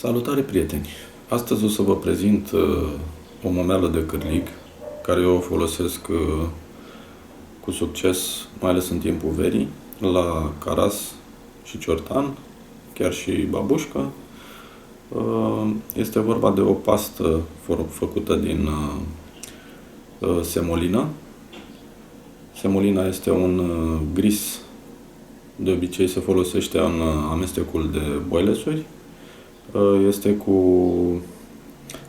Salutare, prieteni! Astăzi o să vă prezint o momeală de cârlig care eu o folosesc cu succes, mai ales în timpul verii, la caras și ciortan, chiar și babușcă. Este vorba de o pastă făcută din semolină. Semolina este un gris, de obicei se folosește în amestecul de boilesuri. Este cu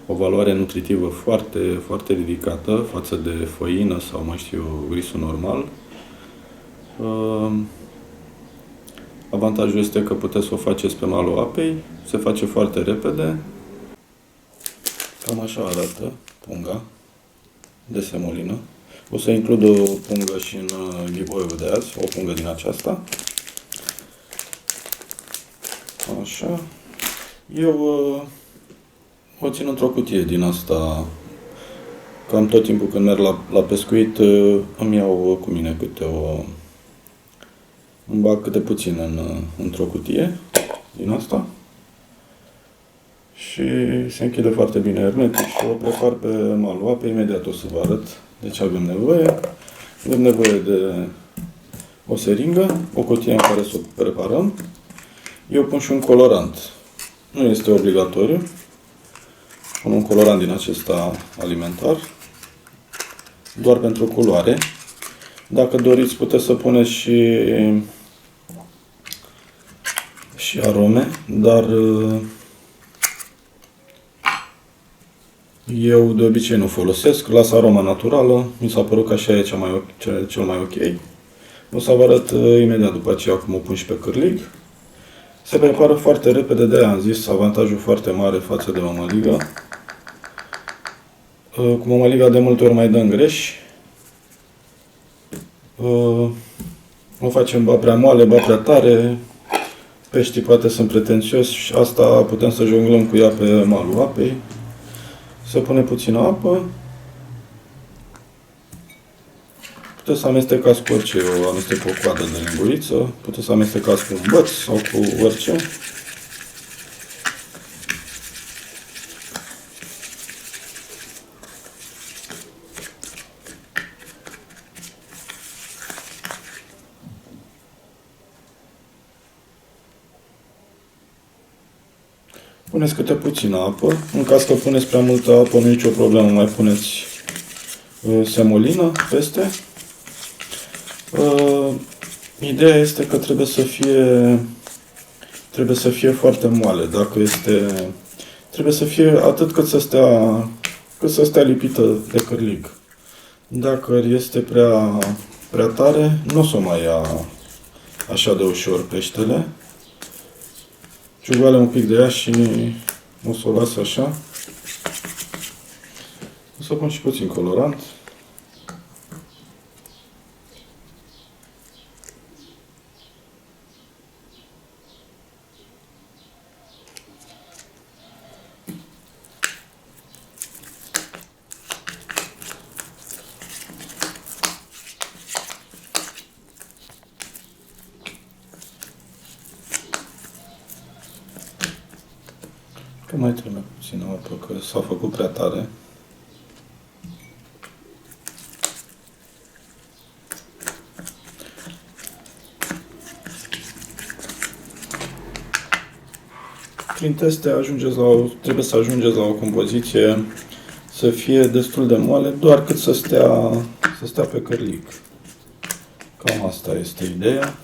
o valoare nutritivă foarte, foarte ridicată față de făină sau, mai știu, grisul normal. Avantajul este că puteți să o faceți pe malul apei, se face foarte repede. Cam așa arată punga de semolină. O să includ o pungă și în giveaway-ul de azi, o pungă din aceasta. Așa. Eu o țin într-o cutie din asta. Cam tot timpul când merg la pescuit îmi iau cu mine îmi bag câte puțin într-o cutie din asta. Și se închide foarte bine hermetic și o prepar pe malul apei. Imediat o să vă arăt de ce avem nevoie. Avem nevoie de o seringă, o cutie în care să o preparăm. Eu pun și un colorant. Nu este obligatoriu. Pun un colorant din acesta alimentar, doar pentru culoare. Dacă doriți, puteți să puneți și arome, dar eu de obicei nu folosesc. Las aroma naturală. Mi s-a părut că așa e cel mai ok. O să vă arăt imediat după aceea cum o pun și pe cârlig. Se prepară foarte repede, de-aia am zis, avantajul foarte mare față de mămăligă. Cu mămăliga de multe ori mai dăm greș. O facem ba prea moale, ba prea tare. Peștii poate sunt pretențioși și asta putem să jonglăm cu ea pe malul apei. Se pune puțină apă. Puteți să amestecați cu orice, eu amestec cu o coadă de linguriță, puteți să amestecați cu un băț sau cu orice. Puneți câte puțină apă. În caz că puneți prea multă apă, nu e nicio problemă, mai puneți semolină peste. Ideea este că trebuie să fie foarte moale. Trebuie să fie atât cât să stea lipită de cârlig. Dacă este prea tare, nu o să mai ia așa de ușor peștele. Ciugoale un pic de ea și o să o las așa. O să pun și puțin colorant. Că mai trebuie puțină apă, că s-a făcut prea tare. Prin teste trebuie să ajungeți la o compoziție să fie destul de moale, doar cât să stea pe cârlig. Cam asta este ideea.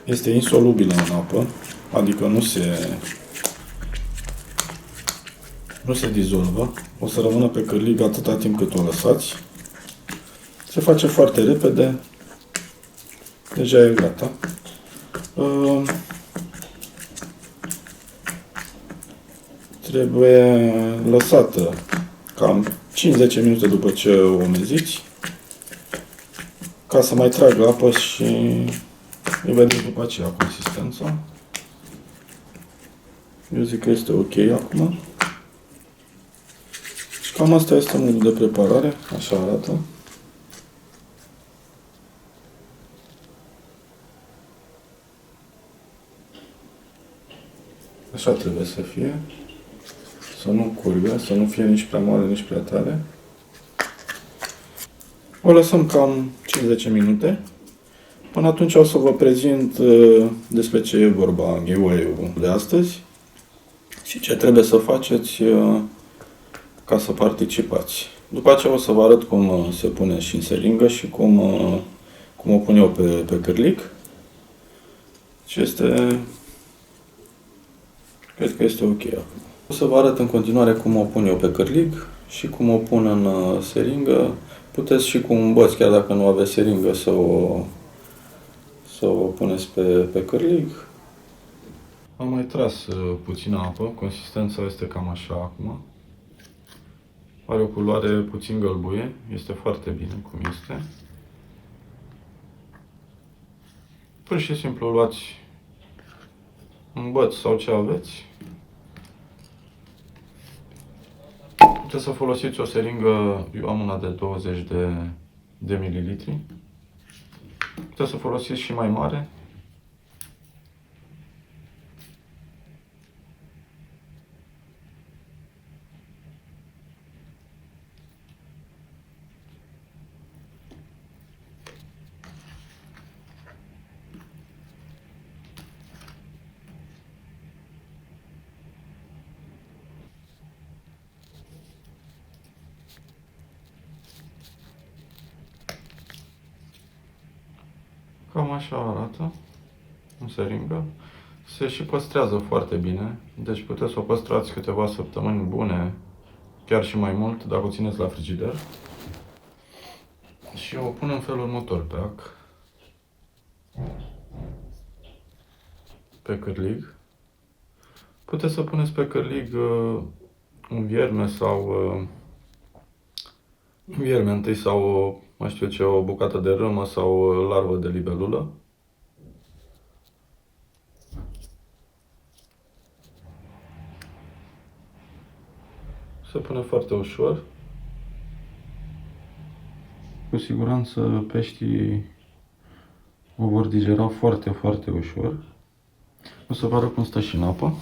Este insolubilă în apă, adică nu se dizolvă. O să rămână pe cârlig atâta timp cât o lăsați. Se face foarte repede. Deja e gata. Trebuie lăsată cam 5-10 minute după ce o umeziți, ca să mai tragă apă și îi vedeți după aceea consistența. Eu zic că este ok acum. Cam asta este modul de preparare, așa arată. Așa trebuie să fie. Să nu curgă, să nu fie nici prea mare, nici prea tare. O lăsăm cam 5-10 minute. Până atunci o să vă prezint despre ce e vorba în giveaway-ul de astăzi și ce trebuie să faceți ca să participați. După aceea o să vă arăt cum se pune și în seringă și cum o pun eu pe cârlic. Și cred că este ok acum. O să vă arăt în continuare cum o pun eu pe cârlic și cum o pun în seringă. Puteți și cu un băț, chiar dacă nu aveți seringă, să o puneți pe cârlig. Am mai tras puțină apă, consistența este cam așa acum. Are o culoare puțin gălbuie, este foarte bine cum este. Pur și simplu luați un băț sau ce aveți. Puteți să folosiți o seringă, eu am una de 20 de mililitri. Puteți să folosiți și mai mare. Cam așa arată în seringă. Se și păstrează foarte bine, deci puteți să o păstrați câteva săptămâni bune, chiar și mai mult, dacă o țineți la frigider. Și o pun în felul următor pe ac, pe cârlig. Puteți să puneți pe cârlig un vierme sau întâi sau mai știu ce, o bucată de râmă sau larvă de libelulă. Se pune foarte ușor. Cu siguranță peștii o vor digera foarte, foarte ușor. O să vă arăt cum stă și în apă.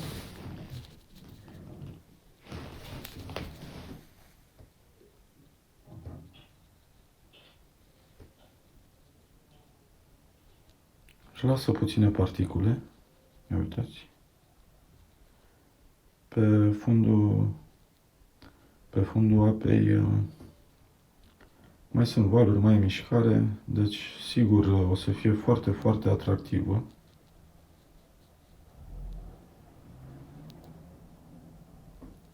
Și lasă puține particule. Ia uitați. Pe fundul apei mai sunt valuri, mai în mișcare, deci sigur o să fie foarte, foarte atractivă.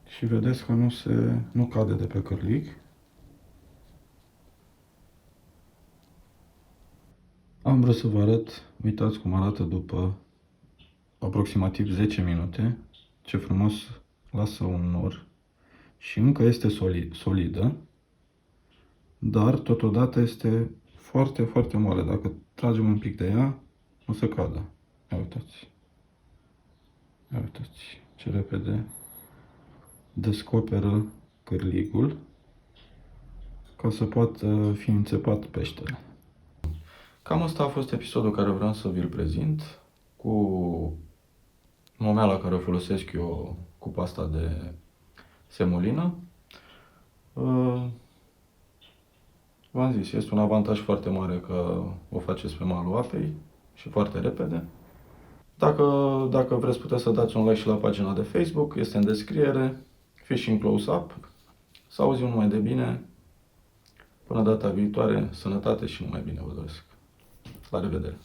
Și vedeți că nu cade de pe cârlig. Am vrut să vă arăt, uitați cum arată după aproximativ 10 minute, ce frumos lasă un nor și încă este solidă, dar totodată este foarte, foarte moale. Dacă tragem un pic de ea, o să cadă. Ia uitați. Ia uitați ce repede descoperă cârligul ca să poată fi înțepat peștele. Cam asta a fost episodul care vreau să vi-l prezint, cu momeala care o folosesc eu cu pasta de semolină. V-am zis, este un avantaj foarte mare că o faceți pe malul apei și foarte repede. Dacă vreți, puteți să dați un like și la pagina de Facebook, este în descriere, Fishing Close-Up. Să auzim numai de bine. Până data viitoare, sănătate și numai bine vă doresc. La revedere!